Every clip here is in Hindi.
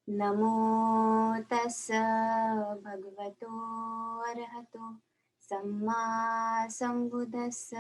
नमो तस्स भगवतो अरहतो सम्मा संबुद्धस्स।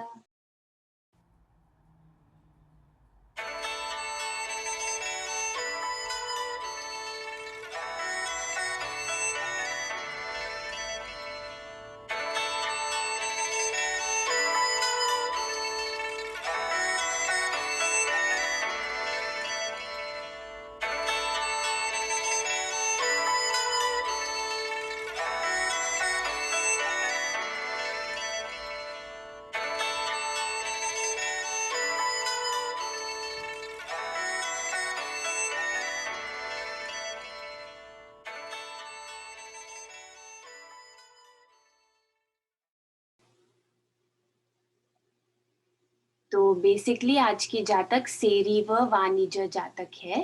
तो बेसिकली आज की जातक सेरी व वाणिज्य जातक है।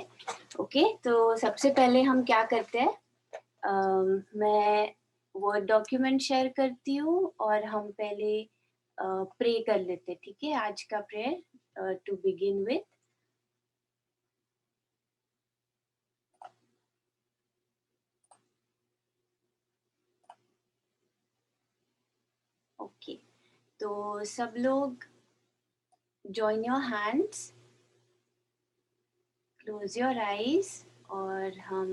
ओके, तो सबसे पहले हम क्या करते हैं, मैं वर्ड डॉक्यूमेंट शेयर करती हूँ और हम पहले प्रे कर लेते हैं। ठीक है, आज का prayer to begin with. Okay, तो सब लोग join your hands, close your eyes और हम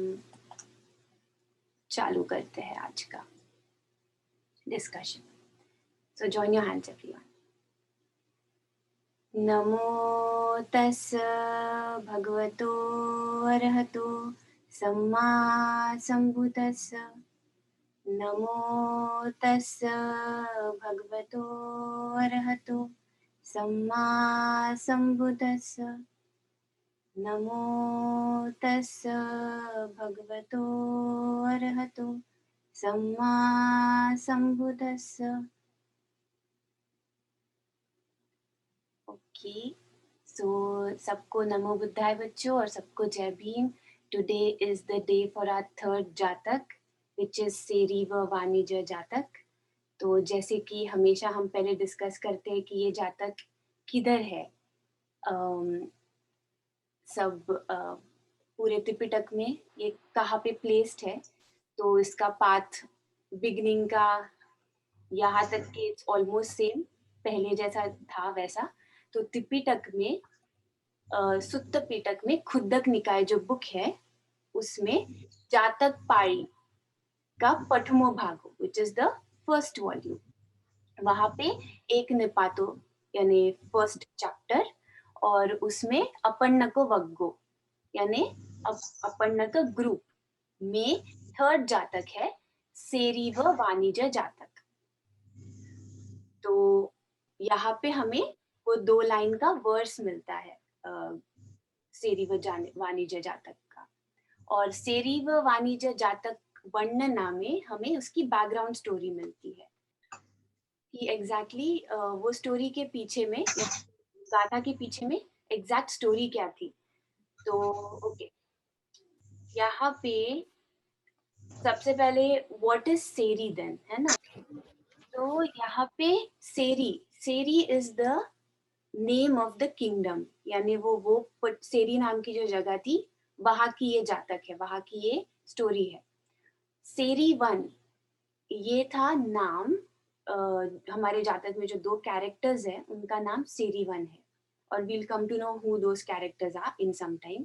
चालू करते हैं आज का discussion. So join your hands everyone. नमो तस्स भगवतो अरहतो सम्मा संबुद्धस्स। नमो तस्स भगवतो अरहतो सम्मा संबुद्धस्स। नमो तस्स भगवतो अरहतो सम्मा संबुद्धस्स। ओके, सो सबको नमो बुद्धाय बच्चों और सबको जय Bhim. Today is the day for our third Jataka which is सेरी व वाणिज्य जातक। तो जैसे कि हमेशा हम पहले डिस्कस करते हैं कि ये जातक किधर है, सब पूरे त्रिपिटक में ये कहाँ पे प्लेस्ड है। तो इसका पाथ बिगनिंग का यहाँ तक कि इट्स ऑलमोस्ट सेम, पहले जैसा था वैसा। तो त्रिपिटक में सुत्त पिटक में खुद्दक निकाय जो बुक है उसमें जातक पारी का पठमो भाग which is the first volume, वहां पे एक निपातो यानी फर्स्ट चैप्टर, और उसमें अपन्नक वग्गो यानी अपन्नक ग्रुप में थर्ड जातक है सेरी व वाणिज्य जातक। तो यहाँ पे हमें वो 2 लाइन का वर्स मिलता है सेरी व वाणिज्य जातक का। और सेरी व वाणिज्य जातक वर्णना में हमें उसकी बैकग्राउंड स्टोरी मिलती है कि एग्जैक्टली वो स्टोरी के पीछे में या गाथा के पीछे में एग्जैक्ट स्टोरी क्या थी। तो ओके, यहाँ पे सबसे पहले व्हाट इज सेरी देन, है ना। तो यहाँ पे Seri Seri is the name of the kingdom, यानी वो सेरी नाम की जो जगह थी वहां की ये जातक है, वहां की ये स्टोरी है। सेरी वन ये था नाम, हमारे जातक में जो 2 कैरेक्टर्स हैं उनका नाम सेरी वन है, और we'll come to know who those characters are in some time.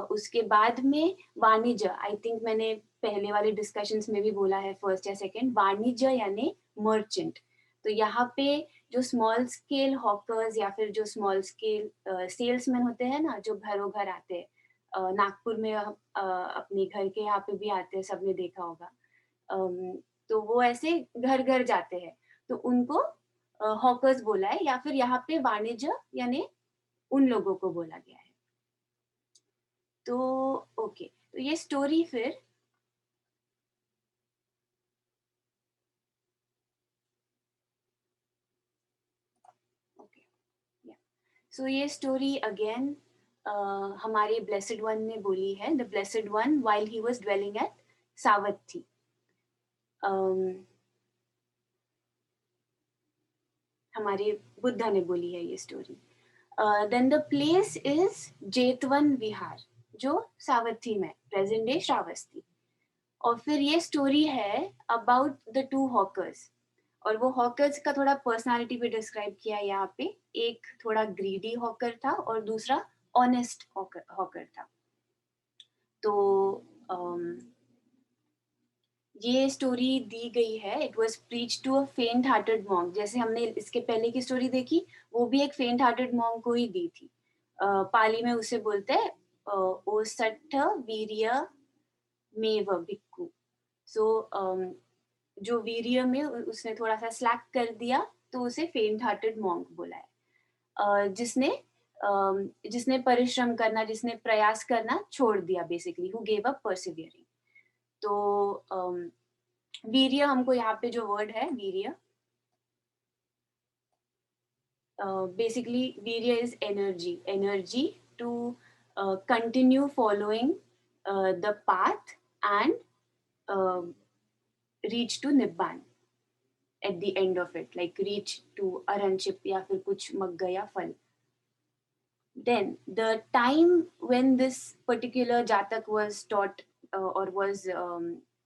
उसके बाद में वाणिज्य, आई थिंक मैंने पहले वाले डिस्कशंस में भी बोला है फर्स्ट या सेकंड, वाणिज्य यानी मर्चेंट। तो यहाँ पे जो स्मॉल स्केल हॉकर्स या फिर जो स्मॉल स्केल सेल्समैन होते हैं ना, जो घरों घर आते हैं, नागपुर में अपने घर के यहाँ पे भी आते हैं, सबने देखा होगा। तो वो ऐसे घर घर जाते हैं, तो उनको हॉकर्स बोला है, या फिर यहाँ पे वाणिज्य यानी उन लोगों को बोला गया है। तो ओके, तो ये स्टोरी फिर ओके या सो ये स्टोरी अगेन हमारे ब्लेसेड वन ने बोली है। The blessed one while he was dwelling at Savatthi, हमारे बुद्धा ने बोली है ये story. Then the place is Jetavana Vihara. जो सावथी में, प्रेजेंट डे श्रावस्ती। और फिर ये स्टोरी है अबाउट द टू हॉकर्स, और वो हॉकर्स का थोड़ा पर्सनालिटी भी डिस्क्राइब किया है यहाँ पे। एक थोड़ा ग्रीडी हॉकर था और दूसरा ऑनेस्ट हॉकर था। तो ये स्टोरी दी गई है, it was preach to a faint hearted monk. जैसे हमने इसके पहले की स्टोरी देखी, वो भी एक फेंट हार्टेड मॉन्क को ही दी थी। पाली में उसे बोलते हैं ओ सट्ठ वीर्य मेव भिक्खु। सो जो वीर्य में उसने थोड़ा सा स्लैक कर दिया, तो उसे फेंट हार्टेड मॉन्क बोला है। जिसने परिश्रम करना, जिसने प्रयास करना छोड़ दिया, बेसिकली हु गेव अप परसिवियरिंग। तो वीर्य हमको यहाँ पे जो वर्ड है virya, basically virya is energy to continue following the path and reach to Nibbana at the end of it, like reach to aranship या फिर कुछ मग गया फल। Then the time when this particular jatak was taught or was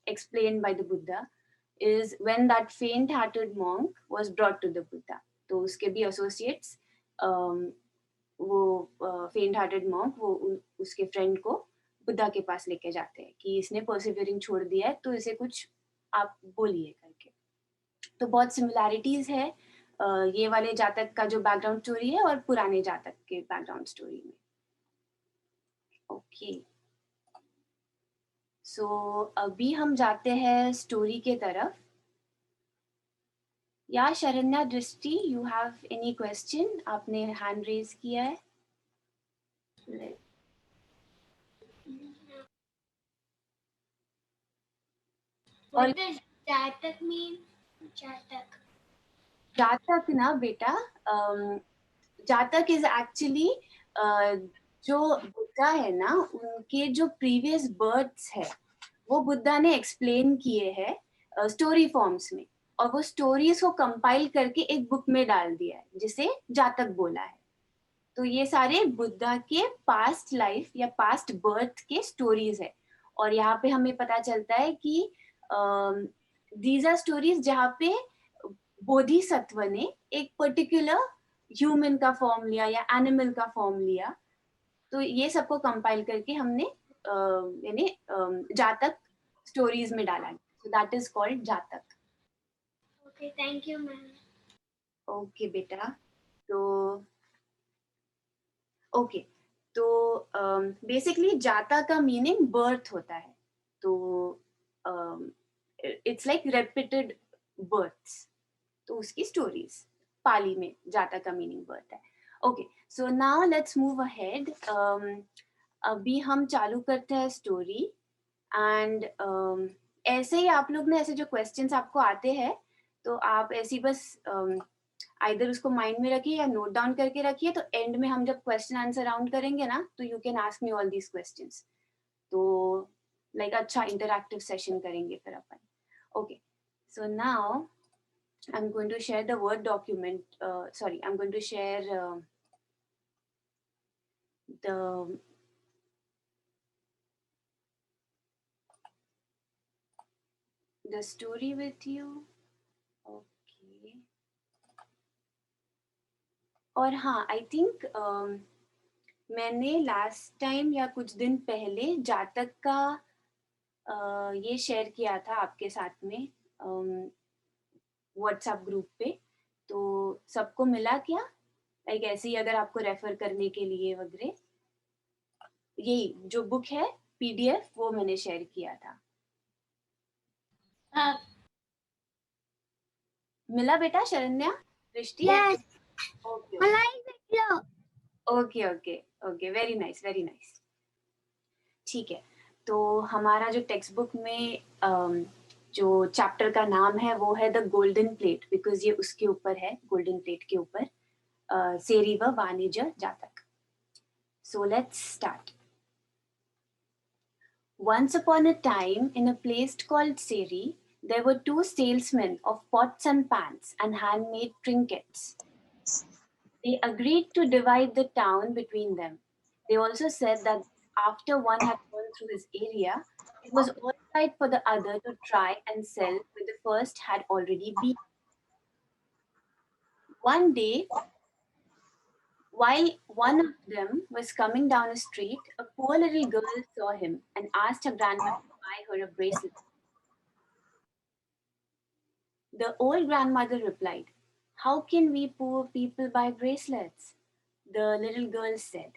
explained by the Buddha is when that faint-hearted monk was brought to the Buddha. तो उसके भी associates वो faint-hearted monk वो उसके friend को बुद्धा के पास लेके जाते हैं कि इसने persevering छोड़ दिया है, तो इसे कुछ आप बोलिए करके। तो बहुत सिमिलैरिटीज है ये वाले जातक का जो बैकग्राउंड स्टोरी है और पुराने जातक के बैकग्राउंड स्टोरी में। ओके, सो अभी हम जाते हैं स्टोरी के तरफ। या शरण्या, दृष्टि, यू हैव एनी क्वेश्चन? आपने हैंड रेज किया है। और जातक मीन जातक ना बेटा, जातक इज एक्चुअली जो बुद्धा है ना, उनके जो प्रीवियस बर्थ्स है वो बुद्धा ने एक्सप्लेन किए हैं स्टोरी फॉर्म्स में, और वो स्टोरीज को कंपाइल करके एक बुक में डाल दिया है जिसे जातक बोला है। तो ये सारे बुद्धा के पास्ट लाइफ या पास्ट बर्थ के स्टोरीज है। और यहाँ पे हमें पता चलता है कि दीज आर स्टोरीज जहाँ पे बोधिसत्व ने एक पर्टिकुलर ह्यूमन का फॉर्म लिया या एनिमल का फॉर्म लिया। तो ये सबको कंपाइल करके हमने यानी जातक स्टोरीज में डाला है। सो दैट इज कॉल्ड जातक। Okay, thank you ma'am. Okay बेटा, तो ओके, तो बेसिकली जाता का मीनिंग बर्थ होता है। तो इट्स लाइक रेपिटेड बर्थ्स, तो उसकी स्टोरीज पाली में जाता का मीनिंग बर्थ है। Okay, so now let's move ahead. अभी हम चालू करते हैं स्टोरी। एंड ऐसे ही आप लोग ने ऐसे जो क्वेश्चंस आपको आते हैं, तो आप ऐसे ही बस आइदर उसको माइंड में रखिए या नोट डाउन करके रखिए। तो एंड में हम जब क्वेश्चन आंसर राउंड करेंगे ना, तो you can ask me all these questions. तो लाइक अच्छा इंटरैक्टिव सेशन करेंगे फिर अपन। Okay, so now I'm going to share the Word document. Sorry, I'm going to share the story with you. Okay. और हाँ, I think मैंने लास्ट टाइम या कुछ दिन पहले जातक का ये शेयर किया था आपके साथ में व्हाट्सएप ग्रुप पे। तो सबको मिला क्या? लाइक ऐसे ही अगर आपको रेफर करने के लिए वगैरह, यही जो बुक है पीडीएफ वो मैंने शेयर किया था। मिला बेटा शरण्या, दृष्टि? Okay okay okay, very nice very nice. ठीक है, तो हमारा जो टेक्स्ट बुक में जो चैप्टर का नाम है वो है द गोल्डन प्लेट, बिकॉज ये उसके ऊपर है, गोल्डन प्लेट के ऊपर सेरी व वाणिज्य जातक। So let's start. Once upon a time, in a place called Seri, there were two salesmen of pots and pans and handmade trinkets. They agreed to divide the town between them. They also said that after one had gone through his area, it was all right for the other to try and sell where the first had already been. One day, while one of them was coming down a street, a poor little girl saw him and asked her grandmother to buy her a bracelet. The old grandmother replied, "How can we poor people buy bracelets?" The little girl said,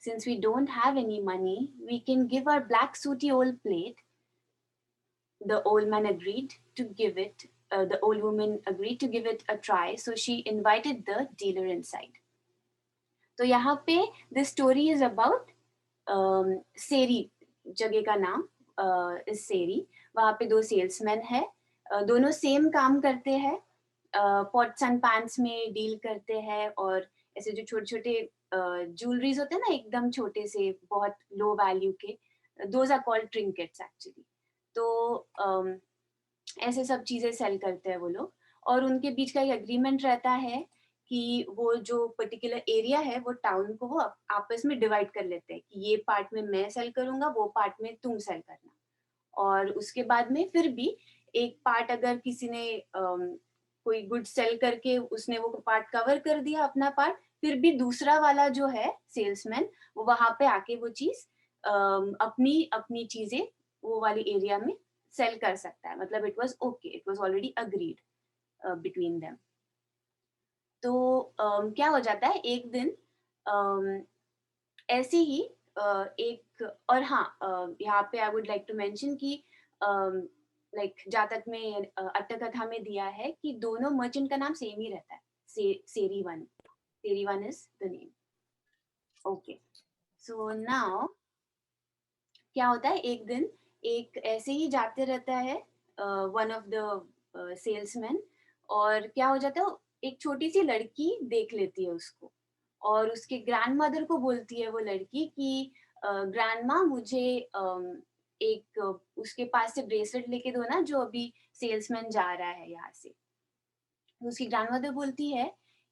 "Since we don't have any money, we can give our black sooty old plate." The old man agreed to give it, the old woman agreed to give it a try, so she invited the dealer inside. तो यहाँ पे this story is about सेरी, जगह का नाम इस सेरी, वहाँ पे दो सेल्समैन है, दोनों सेम काम करते हैं, पॉट्स एंड पैंस में डील करते हैं और ऐसे जो छोटे छोटे ज्वेलरीज होते हैं ना एकदम छोटे से बहुत लो वैल्यू के, दोज आर कॉल्ड ट्रिंकेट्स एक्चुअली. तो ऐसे सब चीजें सेल करते हैं वो लोग, और उनके बीच का एक एग्रीमेंट रहता है कि वो जो पर्टिकुलर एरिया है वो टाउन को वो आपस में डिवाइड कर लेते हैं कि ये पार्ट में मैं सेल करूंगा, वो पार्ट में तुम सेल करना. और उसके बाद में फिर भी एक पार्ट अगर किसी ने कोई गुड सेल करके उसने वो पार्ट कवर कर दिया अपना पार्ट, फिर भी दूसरा वाला जो है सेल्समैन वो वहां पे आके वो चीज अपनी अपनी चीजें वो वाली एरिया में सेल कर सकता है. मतलब it was okay, it was already agreed between them. तो क्या हो जाता है एक दिन ऐसे ही एक और हाँ, यहाँ पे I would like to mention कि लाइक जातक में अट्टकथा में दिया है कि दोनों मर्चेंट का नाम सेम ही रहता है, Seri one is the name. Okay, so now क्या होता है एक दिन एक ऐसे ही जाते रहता है वन ऑफ द सेल्समैन, और क्या हो जाता है एक छोटी सी लड़की देख लेती है उसको और उसके ग्रैंडमदर को बोलती है वो लड़की कि ग्रैंडमा मुझे एक उसके पास से ब्रेसलेट लेके दो ना जो अभी सेल्समैन जा रहा है यहाँ से. तो उसकी ग्रैंडमदर बोलती है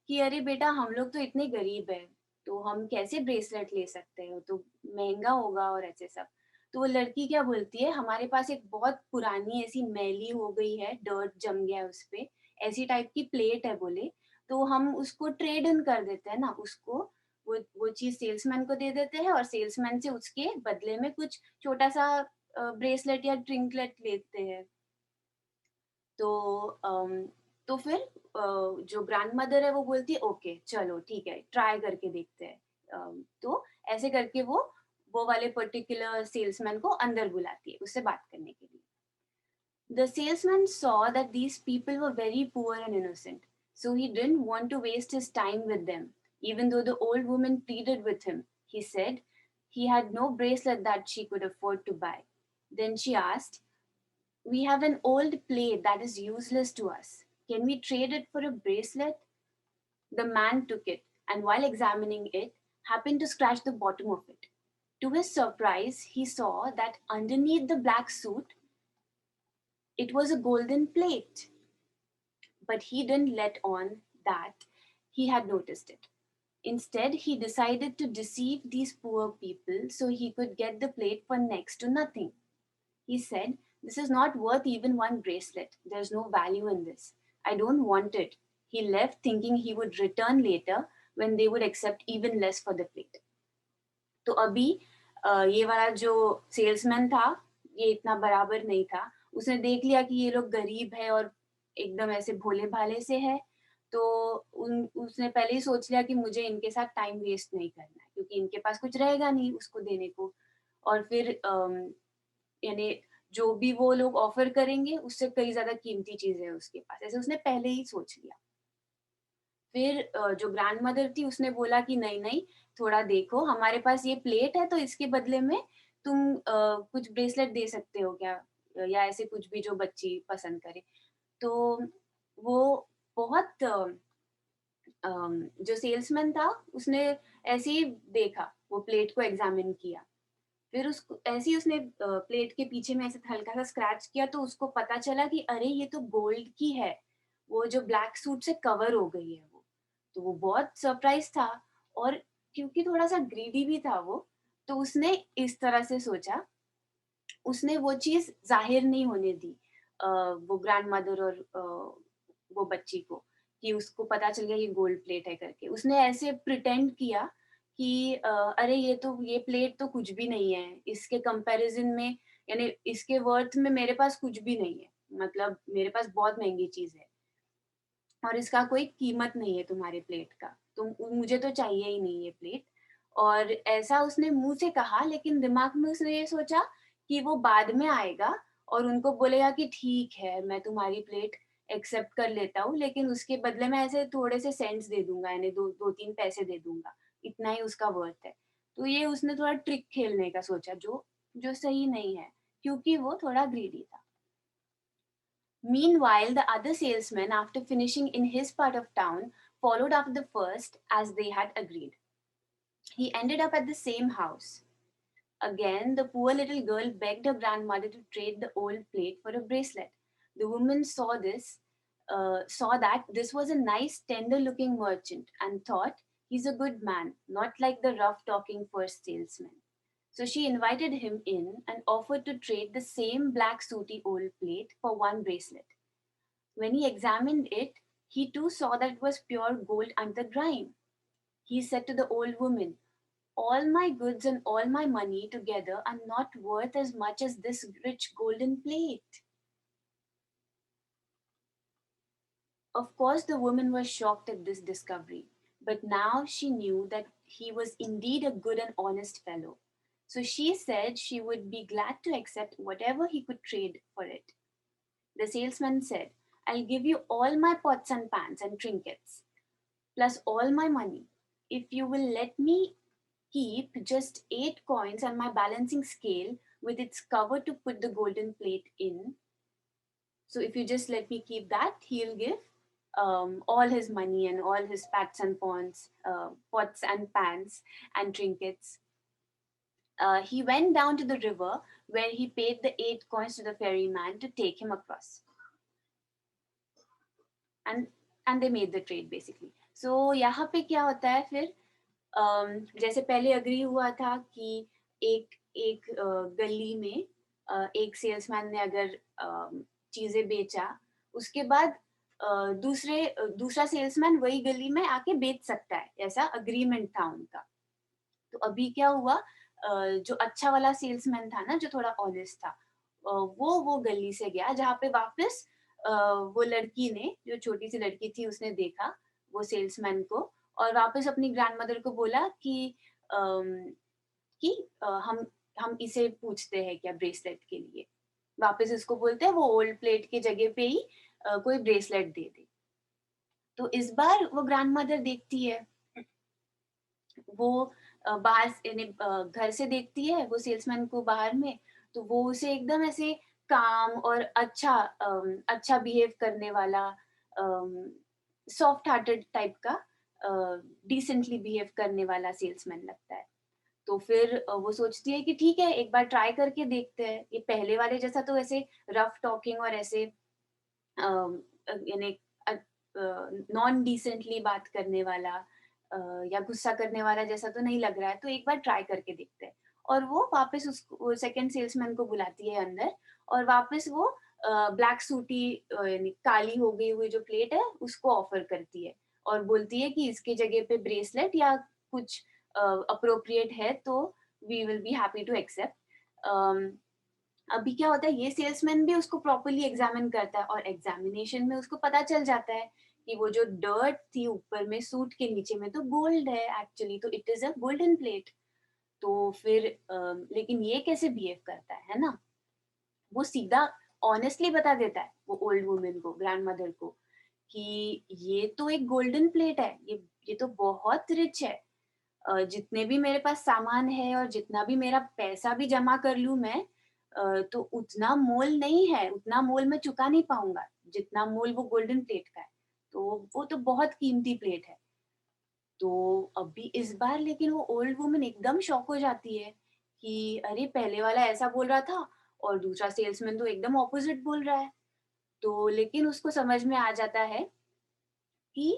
कि अरे बेटा हम लोग तो इतने गरीब है तो हम कैसे ब्रेसलेट ले सकते हैं, तो महंगा होगा और ऐसे सब. तो वो लड़की क्या बोलती है, हमारे पास एक बहुत पुरानी ऐसी मैली हो गई है, डर्ट जम गया है उस पे, ऐसी टाइप की प्लेट है बोले, तो हम उसको ट्रेड इन कर देते हैं ना उसको, वो चीज सेल्समैन को दे देते हैं और सेल्समैन से उसके बदले में कुछ छोटा सा ब्रेसलेट या ट्रिंकलेट लेते हैं. तो तो फिर जो ग्रैंडमदर है वो बोलती है ओके चलो ठीक है ट्राई करके देखते हैं. तो ऐसे करके वो वाले पर्टिकुलर सेल्समैन को अंदर बुलाती है उससे बात करने के लिए. The salesman saw that these people were very poor and innocent, so he didn't want to waste his time with them, even though the old woman pleaded with him. He said he had no bracelet that she could afford to buy. Then she asked, "We have an old plate that is useless to us. Can we trade it for a bracelet?" The man took it, and while examining it, happened to scratch the bottom of it. To his surprise, he saw that underneath the black suit, it was a golden plate. But he didn't let on that he had noticed it. Instead, he decided to deceive these poor people so he could get the plate for next to nothing. He said, "This is not worth even one bracelet. There's no value in this. I don't want it." He left thinking he would return later when they would accept even less for the plate. तो अभी ये वाला जो सेल्समैन था ये इतना बराबर नहीं था, उसने देख लिया कि ये लोग गरीब है और एकदम ऐसे भोले भाले से है, तो उसने पहले ही सोच लिया कि मुझे इनके साथ टाइम वेस्ट नहीं करना है क्योंकि इनके पास कुछ रहेगा नहीं उसको देने को. और फिर यानी जो भी वो लोग ऑफर करेंगे उससे कई ज्यादा कीमती चीजें है उसके पास, ऐसे उसने पहले ही सोच लिया. फिर जो ग्रैंड मदर थी उसने बोला कि नहीं नहीं थोड़ा देखो, हमारे पास ये प्लेट है तो इसके बदले में तुम कुछ ब्रेसलेट दे सकते हो क्या, या ऐसे कुछ भी जो बच्ची पसंद करे. तो वो बहुत जो सेल्समैन था उसने ऐसे ही देखा, वो प्लेट को एग्जामिन किया, फिर उसको ऐसे ही उसने प्लेट के पीछे में ऐसे हल्का सा स्क्रैच किया तो उसको पता चला कि अरे ये तो गोल्ड की है, वो जो ब्लैक सूट से कवर हो गई है वो. तो वो बहुत सरप्राइज था, और क्योंकि थोड़ा सा ग्रीडी भी था वो, तो उसने इस तरह से सोचा, उसने वो चीज़ ज़ाहिर नहीं होने दी वो ग्रैंडमदर और वो बच्ची को, कि उसको पता चल गया ये गोल्ड प्लेट है करके। उसने ऐसे प्रिटेंड किया कि अरे ये प्लेट तो कुछ भी नहीं है, इसके कंपैरिज़न में यानी इसके वर्थ में मेरे पास कुछ भी नहीं है। मतलब मेरे पास बहुत महँगी चीज़ है और इसका कोई कीमत नहीं है तुम्हारे प्लेट का। मुझे तो चाहिए ही नहीं ये प्लेट। और ऐसा उसने मुँह से कहा लेकिन दिमाग में उसने ये सोचा कि वो बाद में आएगा और उनको बोलेगा कि ठीक है, मैं तुम्हारी प्लेट एक्सेप्ट कर लेता हूँ, लेकिन उसके बदले में ऐसे थोड़े से सेंट्स दे दूँगा, यानी 2-3 पैसे दे दूँगा, इतना ही उसका वर्थ है। तो ये उसने थोड़ा ट्रिक खेलने का सोचा जो जो सही नहीं है, क्योंकि वो थोड़ा ग्रीडी था। Meanwhile, the other salesman, after finishing in his part of town, followed after the first as they had agreed. He ended up at the same house. Again, the poor little girl begged her grandmother to trade the old plate for a bracelet. The woman saw that this was a nice, tender looking merchant and thought, he's a good man, not like the rough talking first salesman. So she invited him in and offered to trade the same black sooty old plate for one bracelet. When he examined it, he too saw that it was pure gold under grime. He said to the old woman, all my goods and all my money together are not worth as much as this rich golden plate. Of course, the woman was shocked at this discovery, but now she knew that he was indeed a good and honest fellow. So she said she would be glad to accept whatever he could trade for it. The salesman said, I'll give you all my pots and pans and trinkets, plus all my money, if you will let me keep just 8 coins and my balancing scale with its cover to put the golden plate in. So if you just let me keep that, he'll give all his money and all his pots and pans and trinkets. He went down to the river where he paid the 8 coins to the ferryman to take him across. And they made the trade basically. So यहाँ पे क्या होता है फिर जैसे पहले अग्री हुआ था कि एक एक गली में एक सेल्समैन ने अगर चीजें बेचा, उसके बाद दूसरा सेल्समैन वही गली में आके बेच सकता है, ऐसा अग्रीमेंट था उनका। तो अभी क्या हुआ, जो अच्छा वाला सेल्समैन था ना, जो थोड़ा ऑनेस्ट था, वो गली से गया जहाँ पे वापस वो लड़की ने, जो छोटी सी लड़की थी, उसने देखा वो सेल्समैन को और वापस अपनी ग्रैंडमदर को बोला कि अम, हम इसे पूछते हैं क्या ब्रेसलेट के लिए। वापस इसको बोलते हैं वो ओल्ड प्लेट की जगह पे ही कोई ब्रेसलेट दे दे। तो इस बार वो ग्रैंडमदर देखती है, वो बाहर यानी घर से देखती है वो सेल्समैन को बाहर में, तो वो उसे एकदम ऐसे काम और अच्छा बिहेव करने वाला, सॉफ्ट हार्टेड टाइप का, डिसेंटली बिहेव करने वाला सेल्समैन लगता है। तो फिर वो सोचती है कि ठीक है, एक बार ट्राई करके देखते हैं। ये पहले वाले जैसा तो ऐसे रफ टॉकिंग और ऐसे यानी नॉन डिसेंटली बात करने वाला या गुस्सा करने वाला जैसा तो नहीं लग रहा है, तो एक बार ट्राई करके देखते हैं। और वो वापस उसको सेकंड सेल्समैन को बुलाती है अंदर और वापस वो ब्लैक सूटी यानी काली हो गई हुई जो प्लेट है उसको ऑफर करती है और बोलती है कि इसके जगह पे ब्रेसलेट या कुछ अप्रोप्रिएट है तो we will be happy to accept. अभी क्या होता है, ये सेल्समैन भी उसको प्रॉपर्ली एग्जामिन करता है और एग्जामिनेशन में उसको पता चल जाता है कि वो जो डर्ट थी ऊपर में सूट के नीचे में तो गोल्ड है एक्चुअली, तो it is a golden plate. तो फिर लेकिन ये कैसे बिहेव करता है ना, वो सीधा ऑनेस्टली बता देता है वो ओल्ड वुमेन को, ग्रैंड मदर को, कि ये तो एक गोल्डन प्लेट है, ये तो बहुत रिच है। जितने भी मेरे पास सामान है और जितना भी मेरा पैसा भी जमा कर लूं मैं, तो उतना मोल नहीं है, उतना मोल मैं चुका नहीं पाऊंगा जितना मोल वो गोल्डन प्लेट का है। तो वो तो बहुत कीमती प्लेट है। तो अभी इस बार लेकिन वो ओल्ड वुमन एकदम शॉक हो जाती है कि अरे पहले वाला ऐसा बोल रहा था और दूसरा सेल्समैन तो एकदम ऑपोजिट बोल रहा है। तो लेकिन उसको समझ में आ जाता है कि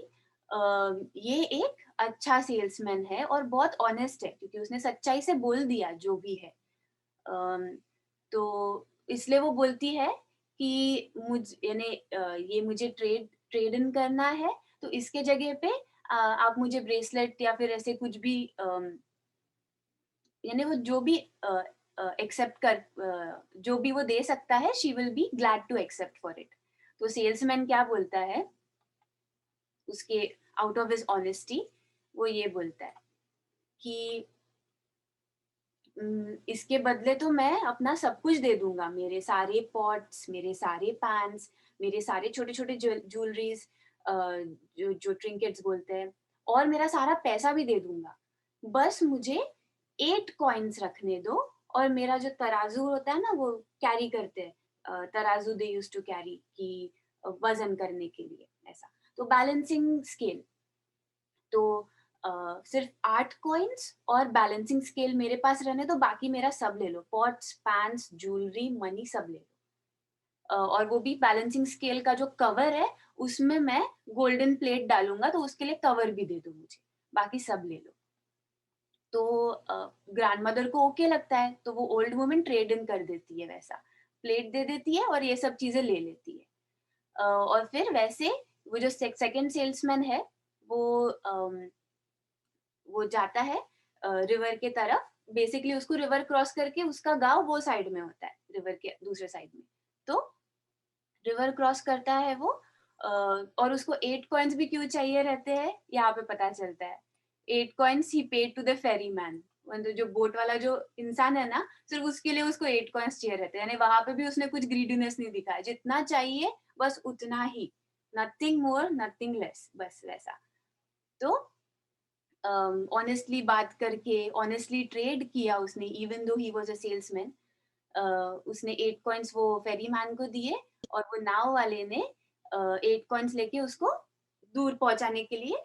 ये एक अच्छा सेल्समैन है और बहुत ऑनेस्ट है क्योंकि उसने सच्चाई से बोल दिया जो भी है। अम, तो इसलिए वो बोलती है कि यानी ये मुझे ट्रेड इन करना है, तो इसके जगह पे आप मुझे ब्रेसलेट या फिर ऐसे कुछ भी यानी वो जो भी एक्सेप्ट जो भी वो दे सकता है, she will be glad to accept for it. तो सेल्समैन क्या बोलता है, उसके आउट ऑफ हिज ऑनेस्टी वो ये बोलता है कि इसके बदले तो मैं अपना सब कुछ दे दूंगा, मेरे सारे पॉट्स, मेरे सारे पैन्स, मेरे सारे छोटे छोटे ज्वेलरीज, जो जो ट्रिंकेट्स बोलते हैं, और मेरा सारा पैसा भी दे दूंगा। बस मुझे 8 कॉइन्स रखने दो, और मेरा जो तराजू होता है ना, वो कैरी करते हैं, तराजू दे यूज टू कैरी, कि वजन करने के लिए ऐसा। तो बैलेंसिंग स्केल, तो सिर्फ 8 कॉइन्स और बैलेंसिंग स्केल मेरे पास रहने दो, बाकी मेरा सब ले लो, पॉट्स, पैन्स, ज्वेलरी, मनी सब ले लो। और वो भी बैलेंसिंग स्केल का जो कवर है, उसमें मैं गोल्डन प्लेट डालूंगा, तो उसके लिए कवर भी दे दो मुझे, बाकी सब ले लो। तो ग्रैंड मदर को ओके लगता है, तो वो ओल्ड वुमन ट्रेड इन कर देती है, वैसा प्लेट दे देती है और ये सब चीजें ले लेती है। और फिर वैसे वो जो सेकंड सेल्समैन है, वो वो जाता है रिवर के तरफ। बेसिकली उसको रिवर क्रॉस करके, उसका गांव वो साइड में होता है, रिवर के दूसरे साइड में। तो रिवर क्रॉस करता है वो, और उसको 8 कॉइन्स भी क्यों चाहिए रहते हैं, यहाँ पे पता चलता है। 8 coins he paid to the ferry man, मतलब जो बोट वाला जो इंसान है ना, सिर्फ उसके लिए उसको 8 कॉइन्स चाहिए रहते हैं। यानी वहां पे भी उसने कुछ ग्रीडीनेस नहीं दिखाया, जितना चाहिए बस उतना ही, नथिंग मोर नथिंग लेस, बस वैसा। तो ऑनेस्टली बात करके, ऑनेस्टली ट्रेड किया उसने, even though he was a salesman. उसने 8 कॉइन्स वो फेरी मैन को दिए, और वो नाव वाले ने 8 कॉइन्स लेके उसको दूर पहुंचाने के लिए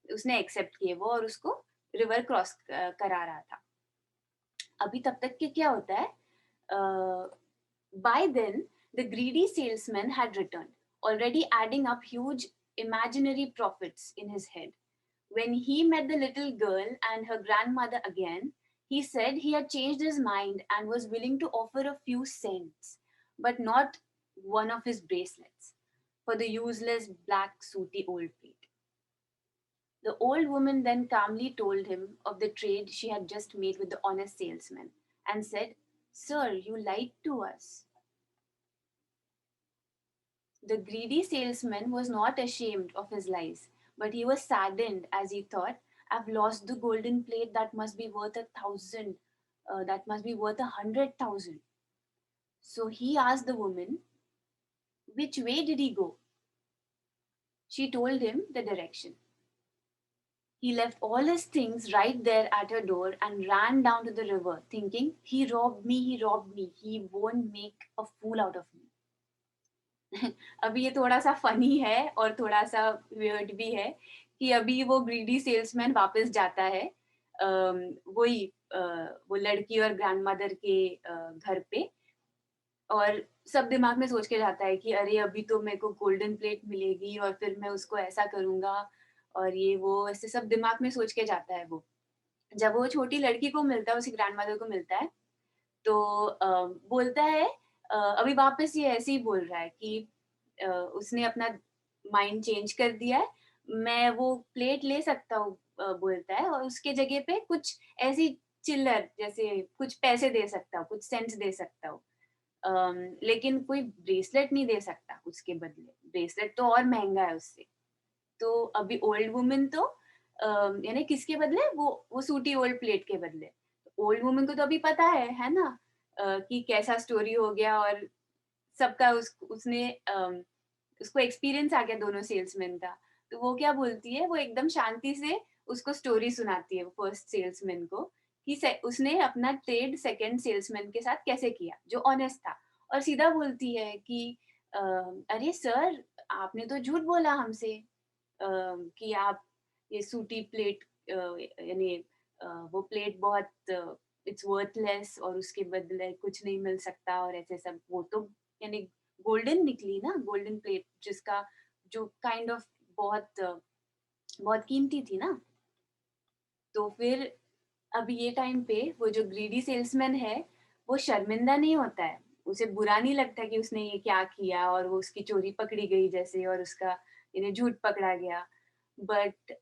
उसने एक्सेप्ट किए वो, और उसको रिवर क्रॉस करा रहा था। अभी तब तक के क्या होता है, by then the greedy salesman had returned, already adding up huge imaginary profits in his head. When he met the little girl and her grandmother again, he said he had changed his mind and was willing to offer a few cents, but not one of his bracelets, for the useless black sooty old plate. The old woman then calmly told him of the trade she had just made with the honest salesman, and said, "Sir, you lied to us." The greedy salesman was not ashamed of his lies, but he was saddened as he thought, "I've lost the golden plate that must be worth 1,000, that must be worth 100,000." So he asked the woman, "Which way did he go?" She told him the direction. He left all his things right there at her door and ran down to the river, thinking, "He robbed me, he robbed me. He won't make a fool out of me." अभी ये थोड़ा-सा फ़नी है और थोड़ा-सा वियर्ड भी है, कि अभी वो ग्रीडी सेल्समैन वापस जाता है वही वो लड़की और ग्रैंडमदर के घर पे, और सब दिमाग में सोच के जाता है कि अरे अभी तो मेरे को गोल्डन प्लेट मिलेगी और फिर मैं उसको ऐसा करूँगा, और ये वो ऐसे सब दिमाग में सोच के जाता है वो। जब वो छोटी लड़की को मिलता है, उसकी ग्रैंडमदर को मिलता है, तो बोलता है, अभी वापस ये ऐसे ही बोल रहा है कि उसने अपना माइंड चेंज कर दिया है, मैं वो प्लेट ले सकता हूँ, बोलता है, और उसके जगह पे कुछ ऐसी चिल्लर जैसे कुछ पैसे दे सकता हूँ, कुछ सेंट्स दे सकता हूँ। लेकिन कोई ब्रेसलेट नहीं दे सकता उसके बदले, ब्रेसलेट तो और महँगा है उससे। तो अभी ओल्ड वुमन तो यानी किसके बदले, वो सूटी ओल्ड प्लेट के बदले। ओल्ड वुमन को तो अभी पता है ना, कि कैसा स्टोरी हो गया, और सबका उसने उसको एक्सपीरियंस आ गया दोनों सेल्समैन का। तो वो क्या बोलती है, वो एकदम शांति से उसको स्टोरी सुनाती है, वो फर्स्ट सेल्समैन को, कि उसने अपना ट्रेड सेकंड सेल्समैन के साथ कैसे किया, जो ऑनेस्ट था। और सीधा बोलती है कि अरे सर, आपने तो झूठ बोला हमसे, कि आप ये सूटी प्लेट, यानी वो प्लेट बहुत इट्स वर्थलेस, और उसके बदले कुछ नहीं मिल सकता, और ऐसे सब। वो तो यानी गोल्डन निकली ना, गोल्डन प्लेट, जिसका जो काइंड ऑफ बहुत कीमती थी ना। तो फिर अब ये टाइम पे वो जो ग्रीडी सेल्समैन है, वो शर्मिंदा नहीं होता है। उसे बुरा नहीं लगता कि उसने ये क्या किया और वो उसकी चोरी पकड़ी गई जैसे और उसका इन्हें झूठ पकड़ा गया। बट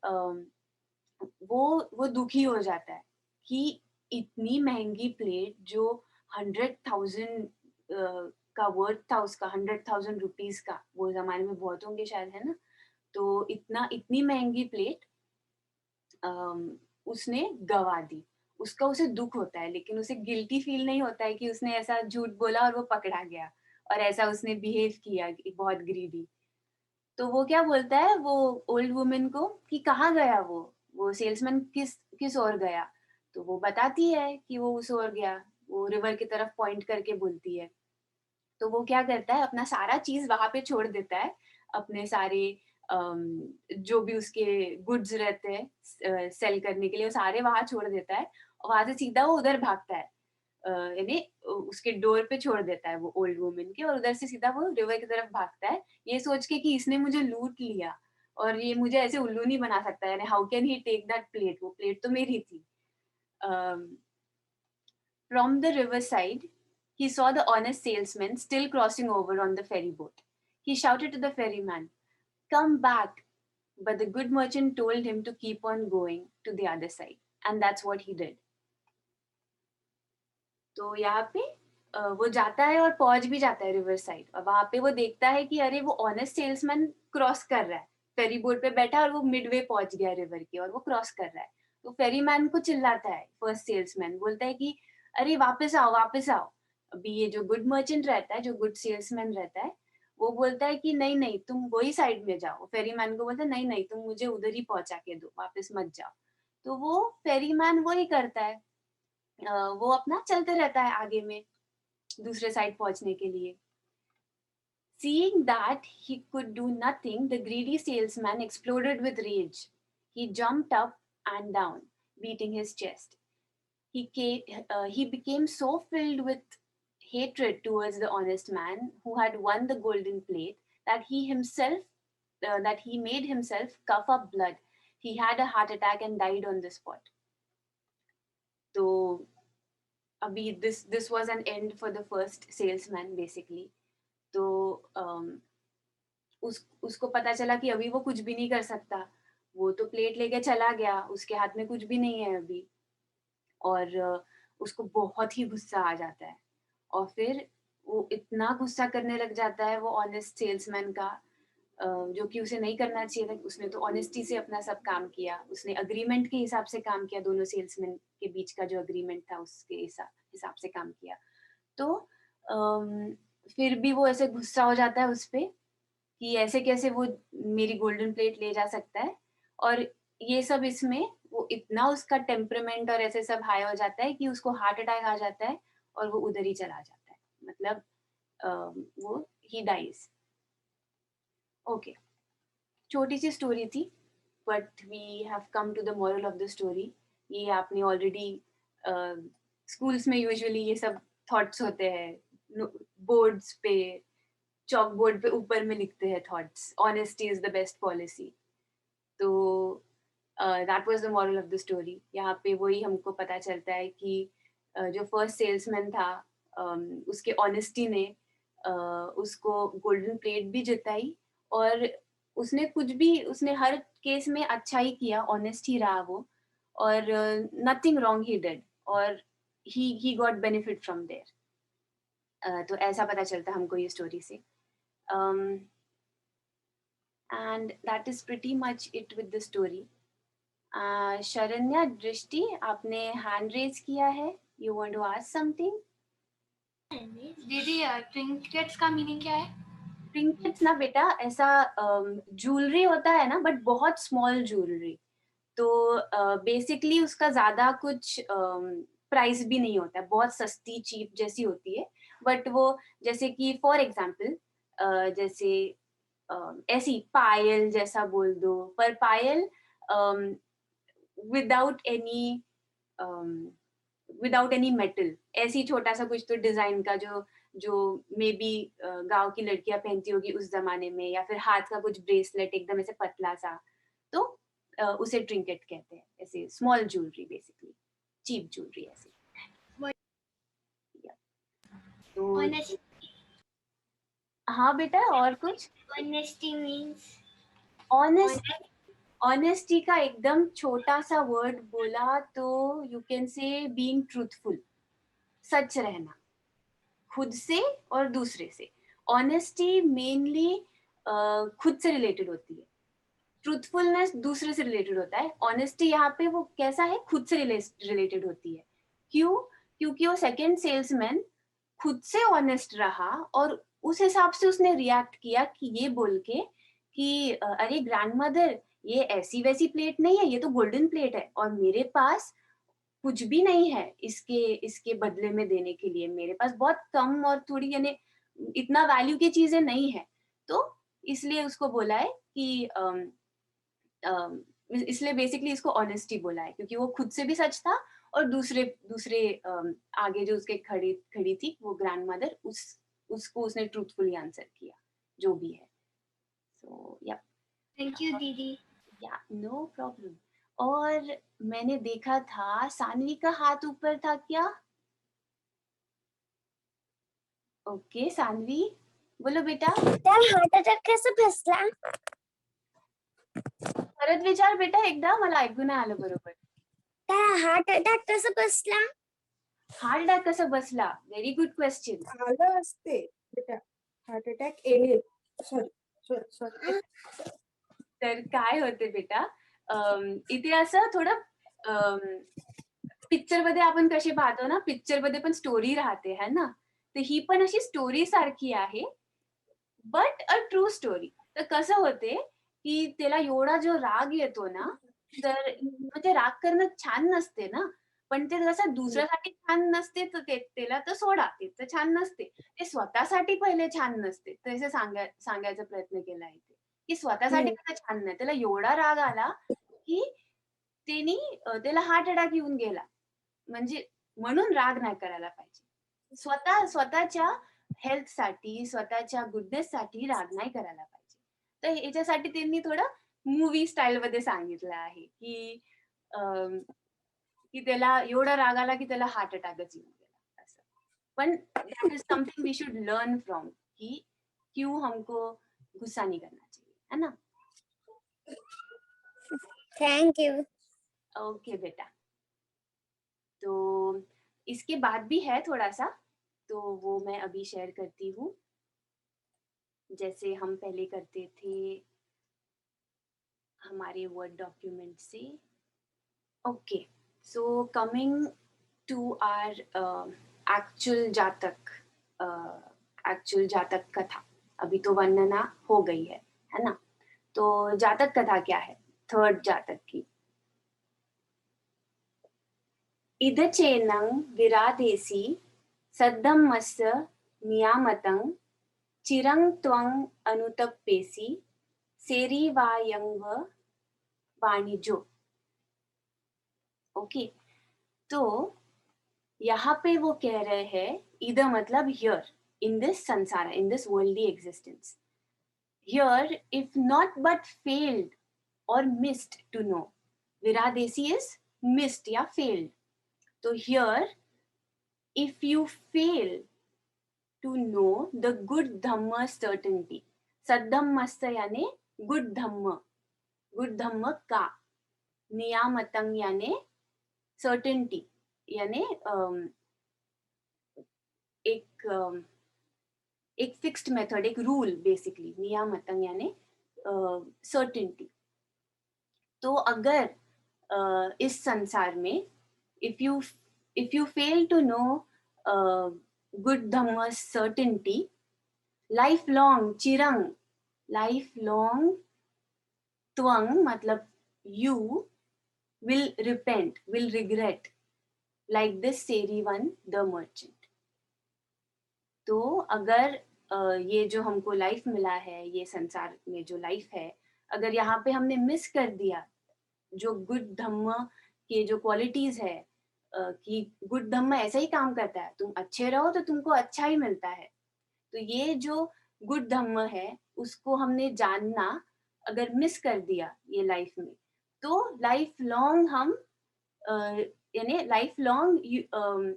वो दुखी हो जाता है कि इतनी महँगी प्लेट जो 100,000 का वर्थ था उसका, 100,000 रुपीज़ का, वो ज़माने में बहुत होंगे शायद, है ना? तो इतनी महँगी प्लेट अम, उसने गँवा दी। उसका उसे दुःख होता है, लेकिन उसे गिल्टी फ़ील नहीं होता है कि उसने ऐसा झूठ बोला और वो पकड़ा गया और ऐसा उसने बिहेव किया कि बहुत ग्रीडी। तो वो क्या बोलता है वो ओल्ड वुमन को कि कहाँ गया वो सेल्समैन किस ओर गया? तो वो बताती है कि वो उस ओर गया, वो रिवर की तरफ पॉइंट करके बोलती है। तो वो क्या करता है अपना सारा चीज़ वहाँ पे छोड़ देता है, अपने सारे अम, जो भी उसके गुड्स रहते हैं सेल करने के लिए वो सारे वहाँ छोड़ देता है और वहाँ से सीधा वो उधर भागता है। यानी उसके डोर पे छोड़ देता है वो ओल्ड वुमन के और उधर से सीधा वो रिवर की तरफ भागता है, ये सोच के कि इसने मुझे लूट लिया और ये मुझे ऐसे उल्लू नहीं बना सकता, यानी how can he take that plate, वो प्लेट तो मेरी थी। From the riverside, he saw the honest salesman still crossing over on the ferry boat. He shouted to the ferryman, "Come back!" But the good merchant told him to keep on going to the other side. And that's what he did. तो यहाँ पे वो जाता है और पहुंच भी जाता है रिवर साइड और वहां पे वो देखता है कि अरे वो ऑनेस्ट सेल्समैन क्रॉस कर रहा है, फेरी बोट पे बैठा है और वो मिडवे पहुंच गया रिवर के और वो क्रॉस कर रहा है। तो फेरी मैन को चिल्लाता है फर्स्ट सेल्समैन, बोलता है कि अरे वापस आओ वापस आओ। अभी ये जो गुड मर्चेंट रहता है, जो गुड सेल्समैन रहता है, वो बोलता है कि नहीं नहीं तुम वही साइड में जाओ। फेरी मैन को बोलता है नहीं नहीं तुम मुझे उधर ही पहुंचा के दो, वापस मत जाओ। तो वो फेरी मैन वही करता है, वो अपना चलते रहता है आगे में दूसरे साइड पहुंचने के लिए। Seeing that he could do nothing, the greedy salesman exploded with rage. He jumped up and down, beating his chest. He became so filled with hatred towards the honest man who had won the golden plate that he made himself cough up blood. He had a heart attack and died on the spot. So, abhi, this was an end for the first salesman basically. तो उसको पता चला कि अभी वो कुछ भी नहीं कर सकता। वो तो प्लेट लेके चला गया, उसके हाथ में कुछ भी नहीं है अभी और उसको बहुत ही गुस्सा आ जाता है और फिर वो इतना गुस्सा करने लग जाता है वो ऑनेस्ट सेल्समैन का, जो कि उसे नहीं करना चाहिए था। उसने तो ऑनेस्टी से अपना सब काम किया, उसने एग्रीमेंट के हिसाब से काम किया, दोनों सेल्समैन के बीच का जो एग्रीमेंट था उसके हिसाब से काम किया। तो अम, फिर भी वो ऐसे गुस्सा हो जाता है उस पे कि ऐसे कैसे वो मेरी गोल्डन प्लेट ले जा सकता है और ये सब इसमें वो इतना उसका टेम्परामेंट और ऐसे सब हाई हो जाता है कि उसको हार्ट अटैक आ जाता है और वो उधर ही चला जाता है, मतलब वो ही डाइज। ओके, छोटी सी स्टोरी थी but we have come to the moral of the story. ये आपने ऑलरेडी स्कूल्स में यूजुअली ये सब थॉट्स होते हैं बोर्ड्स पे, चॉक बोर्ड पे ऊपर में लिखते हैं thoughts, honesty is the best policy. तो that was the moral of the story. यहाँ पे वही हमको पता चलता है कि जो फर्स्ट सेल्समैन था उसके ऑनेस्टी ने उसको गोल्डन प्लेट भी जिताई और उसने हर केस में अच्छा ही किया, ऑनेस्ट ही रहा वो और नथिंग रॉन्ग ही डिड और he got benefit from there. तो ऐसा पता चलता है हमको ये स्टोरी से। And that is pretty much it with the story. Sharanya, दृष्टि, आपने हैंड रेज किया है, you want to ask something? दीदी ट्रिंकेट्स का मीनिंग क्या है? ट्रिंकेट्स ना बेटा ऐसा ज्वेलरी होता है ना, बट बहुत स्मॉल ज्वेलरी। तो बेसिकली उसका ज्यादा कुछ प्राइस भी नहीं होता है, बहुत सस्ती चीप जैसी होती है। बट वो जैसे कि फॉर एग्जाम्पल जैसे ऐसी पायल जैसा बोल दो, पर पायल without any without any metal, ऐसी छोटा सा कुछ तो डिजाइन का जो जो मे बी गांव की लड़कियां पहनती होगी उस जमाने में, या फिर हाथ का कुछ ब्रेसलेट एकदम ऐसे पतला सा, तो उसे ट्रिंकेट कहते हैं, ऐसे small jewellery basically, cheap jewellery ऐसे। या, तो Honesty. हाँ बेटा, और कुछ? Honesty means honest, honest. Honesty का एकदम छोटा सा वर्ड बोला तो you can say being truthful, सच रहना खुद से और दूसरे से। ऑनेस्टी मेनली खुद से रिलेटेड होती है, ट्रूथफुलनेस दूसरे से रिलेटेड होता है। ऑनेस्टी यहाँ पे वो कैसा है, खुद से रिलेटेड होती है। क्यों? क्योंकि वो सेकंड सेल्समैन खुद से ऑनेस्ट रहा और उस हिसाब से उसने रिएक्ट किया कि ये बोल के कि अरे ग्रैंडमदर, ये ऐसी वैसी प्लेट नहीं है, ये तो गोल्डन प्लेट है और मेरे पास कुछ भी नहीं है इसके इसके बदले में देने के लिए, मेरे पास बहुत कम और थोड़ी यानी इतना वैल्यू की चीजें नहीं है। तो इसलिए उसको बोला है कि इसलिए बेसिकली इसको ऑनेस्टी बोला है, क्योंकि वो खुद से भी सच था और दूसरे दूसरे आगे जो उसके खड़ी खड़ी थी वो ग्रैंड मदर, उसको उसने ट्रूथफुली आंसर किया जो भी है। सो या, Thank you, Didi. या नो प्रॉब्लम। और मैंने देखा था सानवी का हाथ ऊपर था क्या? ओके सानवी, बोलो बेटा। त्याला हार्ट अटॅक कसं बसला? परत विचार बेटा एकदा, मला ऐकू नाही आलं बरोबर. त्याला हार्ट अटॅक कसं बसला? हार्ट अटॅक कसा बसला? Very good question. आलं असते बेटा, हार्ट अटॅक येईल. सॉरी. तर काय होते बेटा, इथे असं थोडं पिक्चर मध्ये आपण कसे पाहतो ना, पिक्चर मध्ये पण स्टोरी राहते है ना, तर ही पण अशी स्टोरी सारखी आहे, बट अ ट्रू स्टोरी. तर कसं होते की त्याला एवढा जो राग येतो ना, तर म्हणजे राग करणं छान नसते ना, पण ते जसं दुसऱ्यासाठी छान नसते तर त्याला तर सोडा, ते तर छान नसते. ते स्वतःसाठी पहिले छान नसते, तसे सांगायचा प्रयत्न केला इथे, की स्वतःसाठी कसं छान नाही. त्याला एवढा राग आला की त्यांनी त्याला हार्ट अटॅक येऊन गेला. म्हणजे म्हणून राग नाही करायला पाहिजे. स्वतःच्या हेल्थसाठी, स्वतःच्या गुडनेससाठी राग नाही करायला पाहिजे. तर याच्यासाठी त्यांनी थोडं मूव्ही स्टाईलमध्ये सांगितलं आहे, की की त्याला एवढा राग आला की त्याला हार्ट अटॅकच येऊन गेला असं. पण that is something we should learn from, कि क्यों हमको गुस्सा नहीं करना चाहिए, है ना? Thank you. ओके बेटा। तो इसके बाद भी है थोड़ा सा, तो वो मैं अभी शेयर करती हूँ, जैसे हम पहले करते थे हमारे वर्ड डॉक्यूमेंट से। Okay, so coming to our actual Jataka कथा। अभी तो वर्णना हो गई है ना? तो जातक कथा क्या है, थर्ड जातक की। इदचेनं विरादेसि सद्धम्मस्य नियामतं चिरं त्वं अनुतप्येसि सेरिवायंग वाणिजो। ओके, तो यहाँ पे वो कह रहे हैं, इधर मतलब here, in this samsara, in this worldly existence, here if not but failed और मिस्ड टू नो, विरादेसी इज मिस्ड या फेल्ड, तो here if you fail to know the good dhamma certainty, सद्धम्मस्य यानी गुड धम्म, गुड धम्म का, नियामतं यानी सर्टेनिटी, यानी एक फिक्स्ड मेथड, एक रूल बेसिकली, नियामतं यानी सर्टेनिटी। तो अगर इस संसार में if you fail to know good dhamma certainty, lifelong chirang, lifelong twang मतलब you will repent, will regret, like this seri one the merchant. तो अगर ये जो हमको लाइफ मिला है, ये संसार में जो लाइफ है, अगर यहाँ पे हमने मिस कर दिया जो गुड धम्म के जो क्वालिटीज है, कि गुड धम्म ऐसा ही काम करता है, तुम अच्छे रहो तो तुमको अच्छा ही मिलता है। तो ये जो गुड धम्म है उसको हमने जानना अगर मिस कर दिया ये लाइफ में, तो लाइफ लॉन्ग हम यानी लाइफ लॉन्ग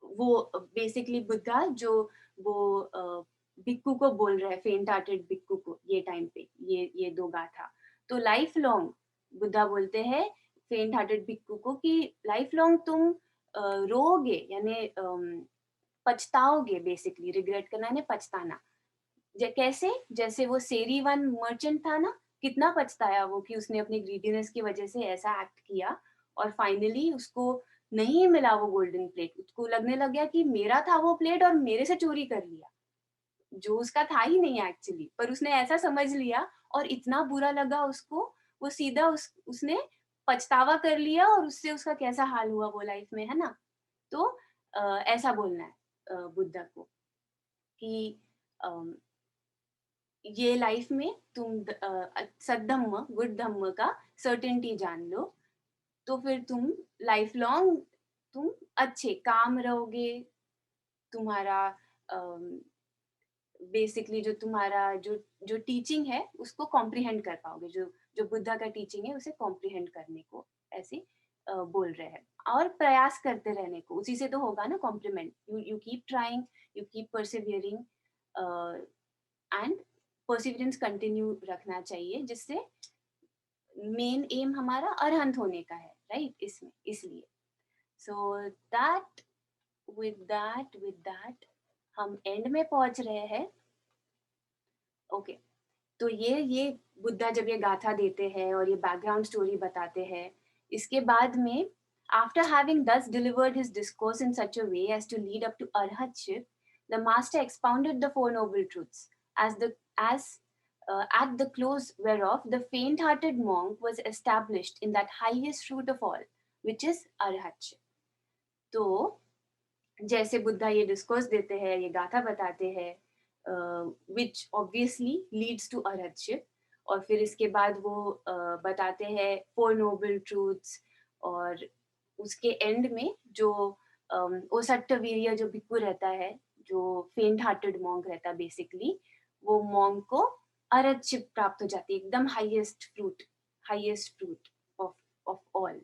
वो बेसिकली बुद्धा जो वो भिक्खू को बोल रहा है, फेंट हार्टेड भिक्खू को ये टाइम पे, ये दो गाथा, तो लाइफ लॉन्ग बुद्धा बोलते हैं फेंट हार्टेड भिक्खू को कि लाइफ लॉन्ग तुम रोओगे, यानी पछताओगे, बेसिकली रिग्रेट करना है पछताना। कैसे, जैसे वो सेरी वन मर्चेंट था ना, कितना पछताया वो कि उसने अपनी ग्रीडीनेस की वजह से ऐसा एक्ट किया और फाइनली उसको नहीं मिला वो गोल्डन प्लेट। उसको लगने लग गया कि मेरा था वो प्लेट और मेरे से चोरी कर लिया, जो उसका था ही नहीं एक्चुअली, पर उसने ऐसा समझ लिया और इतना बुरा लगा उसको, वो सीधा उसने पछतावा कर लिया और उससे उसका कैसा हाल हुआ वो लाइफ में, है ना। तो ऐसा बोलना है बुद्धा को कि ये लाइफ में तुम सद्धम्म गुड धम्म का सर्टेनिटी जान लो, तो फिर तुम लाइफ लॉन्ग तुम अच्छे काम रहोगे, तुम्हारा बेसिकली जो तुम्हारा जो टीचिंग है उसको कॉम्प्रिहेंड कर पाओगे, जो बुद्धा का टीचिंग है उसे कॉम्प्रिहेंड करने को ऐसे बोल रहे हैं, और प्रयास करते रहने को, उसी से तो होगा ना compliment. You keep trying, you keep persevering, and perseverance continue रखना चाहिए, जिससे मेन एम हमारा अरहंत होने का है, राइट, इसमें इसलिए। सो दैट विद दैट हम एंड में पहुंच रहे हैं। ओके, तो ये बुद्धा जब ये गाथा देते हैं और ये बैकग्राउंड स्टोरी बताते हैं, इसके बाद में after having thus delivered his discourse in such a way as to lead up to arhatship, the master expounded the four noble truths, as at the close whereof the faint-hearted monk was established in that highest fruit of all, which is arhatship. तो जैसे बुद्धा ये डिस्कोर्स देते हैं, ये गाथा बताते हैं, विच ऑब्वियसली लीड्स टू अरहतशिप, और फिर इसके बाद वो बताते हैं फोर नोबल ट्रूथ्स, और उसके एंड में जो ओसट्टवीर्य जो भिक्खु रहता है, जो फेंट हार्टेड मॉन्क रहता है, बेसिकली वो मॉन्क को अरहतशिप प्राप्त हो जाती है, एकदम हाईएस्ट फ्रूट ऑफ ऑल।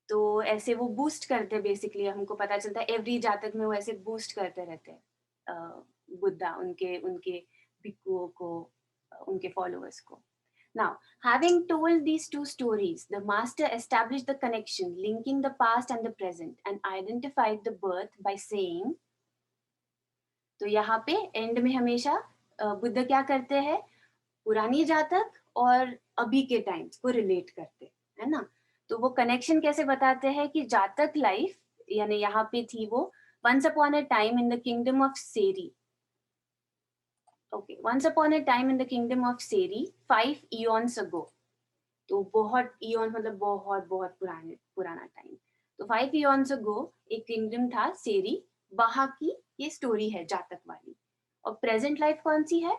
तो ऐसे वो बूस्ट करते हैं, बेसिकली हमको पता चलता है एवरी जातक में वो ऐसे बूस्ट करते रहते हैं बुद्धा उनके उनके भिक्खुओं को, उनके फॉलोअर्स को। Now, having told these two stories, the master established the connection linking the past and the present and identified the birth by saying, तो यहाँ पे एंड में हमेशा बुद्ध क्या करते हैं, पुरानी जातक और अभी के टाइम्स को रिलेट करते, है ना। तो वो कनेक्शन कैसे बताते हैं कि जातक लाइफ, यानी यहाँ पे थी वो once upon a time in the kingdom of Seri. Okay, once upon a time in the kingdom of Seri, 5 eons ago. तो बहुत eons मतलब बहुत बहुत पुराना टाइम। तो 5 eons ago एक किंगडम था सेरी, वहां की ये स्टोरी है जातक वाली। और प्रेजेंट लाइफ कौन सी है,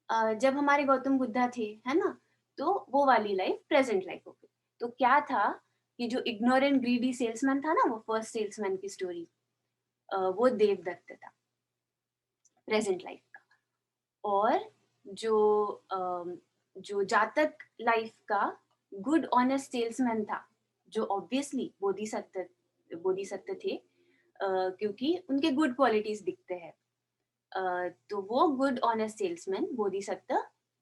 जब हमारे गौतम बुद्धा थे, है ना, तो वो वाली लाइफ प्रेजेंट लाइफ हो गई। तो क्या था कि जो इग्नोरेंट ग्रीडी सेल्समैन था ना, वो फर्स्ट सेल्समैन की स्टोरी, वो देवदत्त था प्रेजेंट लाइफ का। और जो जातक लाइफ का गुड ऑनेस्ट सेल्समैन था, जो ऑब्वियसली बोधिसत्व थे, क्योंकि उनके गुड क्वालिटीज दिखते हैं, तो वो good honest salesman Bodhisattva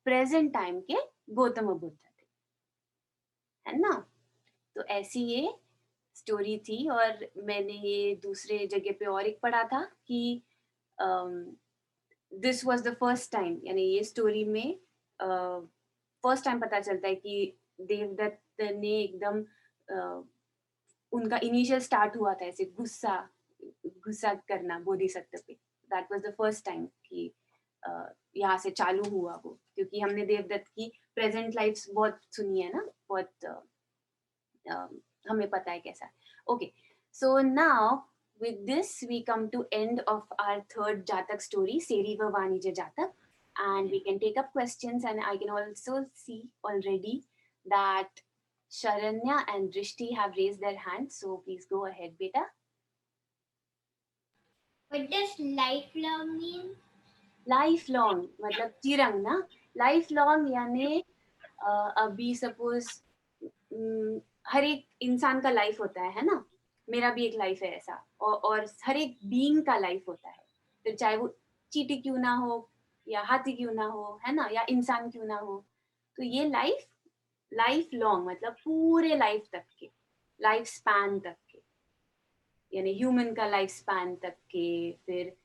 present time के गौतम बुद्ध थे, है ना। तो ऐसी ये स्टोरी थी, और मैंने ये दूसरे जगह पे और एक पढ़ा था कि this was the first time, यानी ये स्टोरी में फर्स्ट टाइम पता चलता है कि देवदत्त ने एकदम उनका इनिशियल स्टार्ट हुआ था ऐसे गुस्सा करना बोधिसत्व पे। That was the first time कि यहाँ से चालू हुआ वो, क्योंकि हमने देवदत्त की प्रेजेंट लाइफ बहुत सुनी है ना, बहुत हमें पता है कैसा। Okay, so now with this we come to end of our third Jatak story, Seriva Vanija Jatak, and we can take up questions, and I can also see already that Sharanya and Drishti have raised their hands, so please go ahead, beta. What does lifelong mean? Lifelong मतलब चिरंग ना, lifelong यानी अभी सपोज हर एक इंसान का लाइफ होता है ना, मेरा भी एक लाइफ है ऐसा, और हर एक बीइंग का लाइफ होता है, फिर चाहे वो चींटी क्यों ना हो या हाथी क्यों ना हो, है ना, या इंसान क्यों ना हो, तो ये लाइफ लॉन्ग मतलब पूरे लाइफ तक के, लाइफ स्पैन तक के, यानी ह्यूमन का लाइफ स्पैन तक के, फिर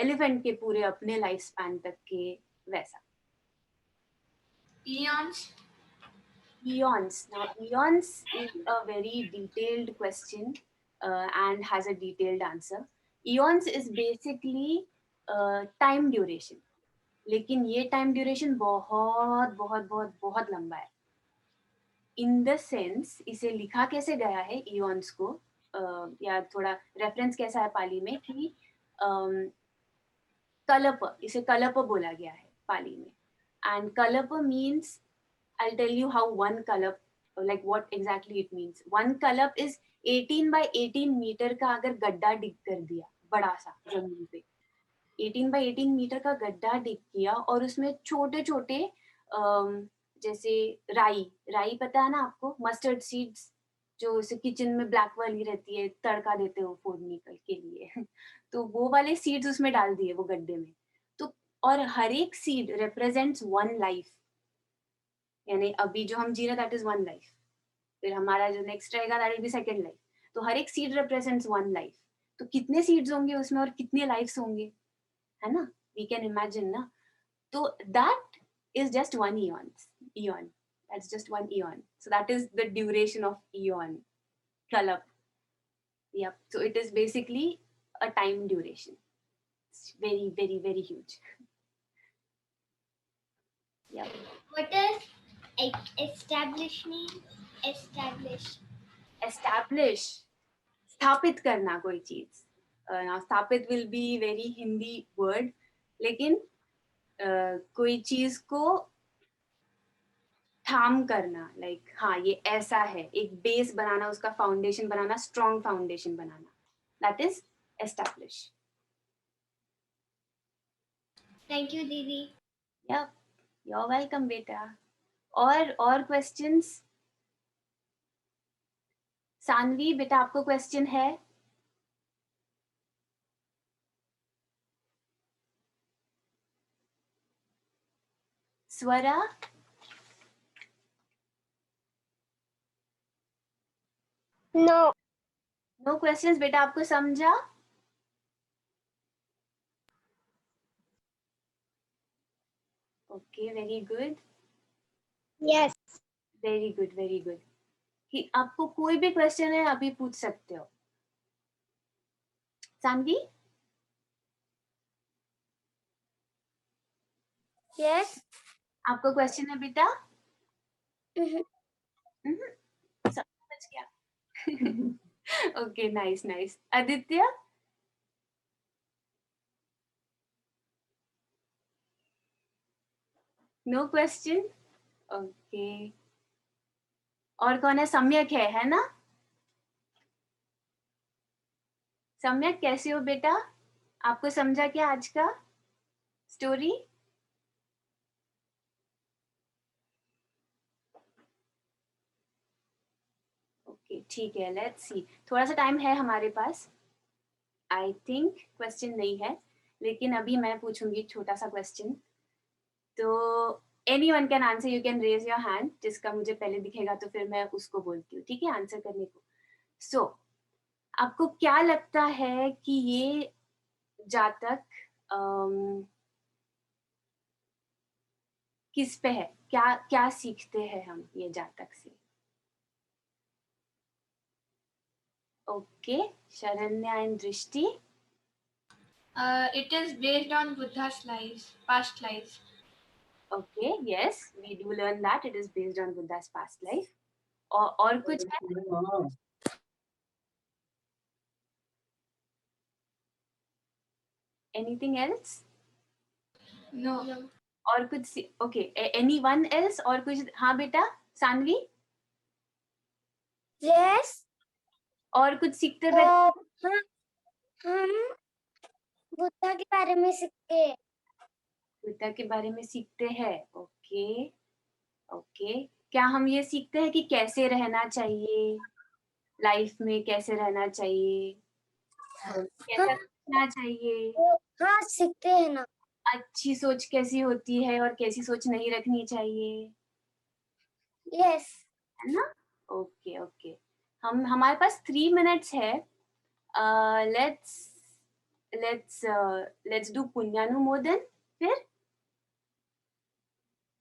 एलिफेंट के पूरे अपने लाइफ स्पैन तक के, वैसा. Eons? Eons. Now, eons is a very detailed question and has a detailed answer. Eons is basically time duration. लेकिन ये टाइम ड्यूरेशन बहुत बहुत बहुत बहुत लंबा है. इन द सेंस इसे लिखा कैसे गया है इयॉन्स को, या थोड़ा रेफरेंस कैसा है पाली में कि कलप, इसे कलप बोला गया है पाली में. And kalpa means, I'll tell you how one kalpa, like what exactly it means. One kalpa is 18 by 18 metre का अगर गड्ढा डिग कर दिया बड़ा सा जमीन पे, 18 by 18 मीटर का गड्ढा डिग किया और उसमें छोटे छोटे जैसे राई पता है ना आपको, मस्टर्ड सीड्स जो उसे किचन में ब्लैक वाली रहती है, तड़का देते हो फोड़नी के लिए तो वो वाले सीड्स उसमें डाल दिए वो गड्ढे में. तो और हर एक सीड रिप्रेजेंट्स वन लाइफ, यानी अभी जो हम जी रहे दैट इज वन लाइफ, फिर हमारा जो नेक्स्ट रहेगा that will be second life. तो हर एक सीड रिप्रेजेंट्स वन लाइफ. तो कितने सीड्स होंगे उसमें और कितने लाइफ्स होंगे, है ना, वी कैन इमेजिन ना. तो that is just one eon. That's just one eon. So that is the duration of eon. Kalap. Yep. So it is basically a time duration. It's very, very, very huge. Yep. What does establish mean? Establish. Establish. स्थापित करना कोई चीज. Now स्थापित will be very Hindi word. लेकिन कोई चीज को थाम करना, लाइक हाँ ये ऐसा है, एक बेस बनाना, उसका फाउंडेशन बनाना, स्ट्रॉन्ग फाउंडेशन बनाना, that is establish. Thank you, Didi. Yup, you are welcome बेटा. और क्वेश्चंस? सानवी बेटा आपको क्वेश्चन है? स्वरा? No. नो क्वेश्चंस बेटा, आपको समझा? Okay, very good, Yes. Very good, very good. कि आपको कोई भी क्वेश्चन है अभी पूछ सकते हो. सानवी? Yes. आपको क्वेश्चन है बेटा? Mhm. समझ गया. Okay, nice nice. Aditya? No question. Okay. और कौन है? सम्यक है ना? सम्यक कैसे हो बेटा? आपको समझा क्या आज का स्टोरी? ओके, ठीक है, लेट्स सी. थोड़ा सा टाइम है हमारे पास. आई थिंक क्वेश्चन नहीं है, लेकिन अभी मैं पूछूंगी छोटा सा क्वेश्चन. तो anyone can answer, you can raise your hand. जिसका मुझे पहले दिखेगा तो फिर मैं उसको बोलती हूँ, ठीक है, आंसर करने को. सो आपको क्या लगता है कि ये जातक किस पे है? क्या क्या सीखते हैं हम ये जातक से? ओके, शरण्या एंड दृष्टि. It is based on Buddha's lives, past lives. Okay, yes, we do learn that it is based on Buddha's past life. और कुछ है? Anything else? No. और कुछ? Okay, anyone else? और कुछ? हाँ बेटा, सानवी? Yes. और कुछ सीखते बेटा? हाँ, हम बुद्धा के बारे में सीखते हैं। बुद्धा के बारे में सीखते हैं। Okay okay. क्या हम ये सीखते हैं कि कैसे रहना चाहिए, लाइफ में कैसे रहना चाहिए, कैसा सोचना चाहिए, हाँ, सीखते हैं ना। अच्छी सोच कैसी होती है और कैसी सोच नहीं रखनी चाहिए, Yes. है ना? Okay okay. हमारे पास 3 मिनट्स है। लेट्स लेट्स डू पुण्यानुमोदन फिर,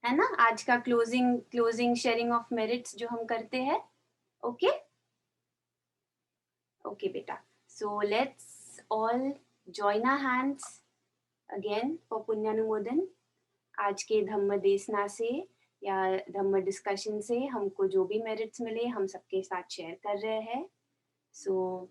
है ना? आज का क्लोजिंग शेयरिंग ऑफ मेरिट्स जो हम करते हैं। ओके ओके बेटा। So let's all join our hands again for punyanumodana. आज के धम्म देसना से या धम्म डिस्कशन से हमको जो भी मेरिट्स मिले हम सबके साथ शेयर कर रहे हैं। सो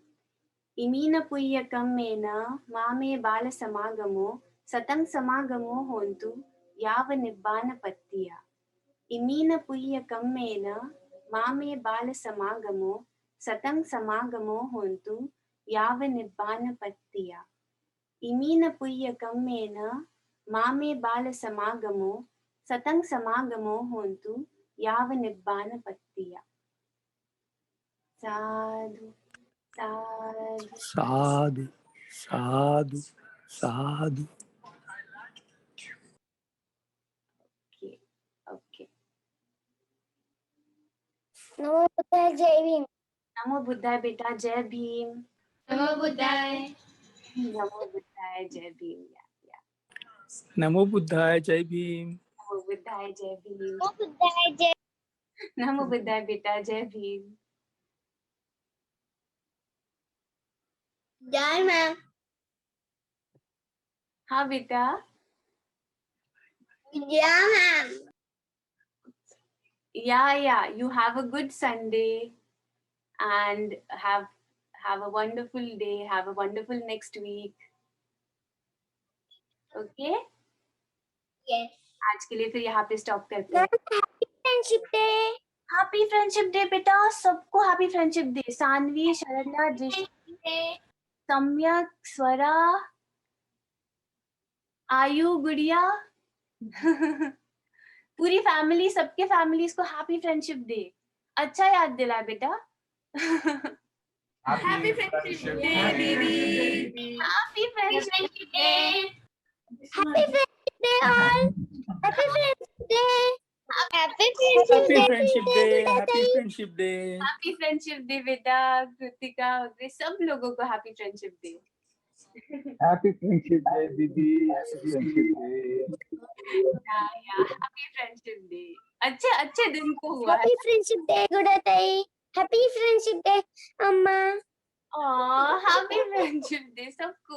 इमीन पुय्यकम्मेन मामे बाल समागमो सतं समागमो होन्तु याव निब्बानपत्तिया। इमीन पुय्यकम्मेन मामे बाल समागमो सतं समागमो होन्तु याव निब्बानपत्तिया। इमीन पुय्यकम्मेन मामे बाल समागमो सतं समागमो होन्तु याव निब्बानपत्तिया। साधु साधु साधु साधु साधु। Okay okay. नमो बुद्धाय, जय भीम। नमो बुद्धाय बेटा, जय भीम। नमो बुद्धाय। नमो बुद्धाय, जय भीम। या नमो बुद्धाय जय भीम। नमो बुद्धाय, जय भीम। नमो बुद्धाय, जय। नमो बुद्धाय बेटा, जय भीम। जय मैम। हाँ बेटा। जय ma'am. Yeah, you have a good Sunday and have a wonderful day, have a wonderful next week. Okay? Yes. आज के लिए फिर यहाँ पे स्टॉप करते हैं। Happy friendship day. Happy friendship day बेटा, सबको happy friendship day. Saanvi, Sharanya, Drishti, Samyak, स्वरा, आयु, गुड़िया, पूरी फैमिली, सबके फैमिलीज को हैप्पी फ्रेंडशिप डे। अच्छा याद दिलाया बेटा। हैप्पी फ्रेंडशिप डे दीदी। Happy friendship day. Happy friendship day all. Happy friendship day. Happy happy friendship friendship day. Happy friendship day. Happy friendship day बेटा। कृतिका वगैरह सब लोगों को happy friendship day. Happy friendship day दीदी। Happy friendship day. या हैप्पी फ्रेंडशिप डे। अच्छे दिन को हुआ है। हैप्पी फ्रेंडशिप डे गुड़ाताई। हैप्पी फ्रेंडशिप डे अम्मा। हैप्पी फ्रेंडशिप डे सबको।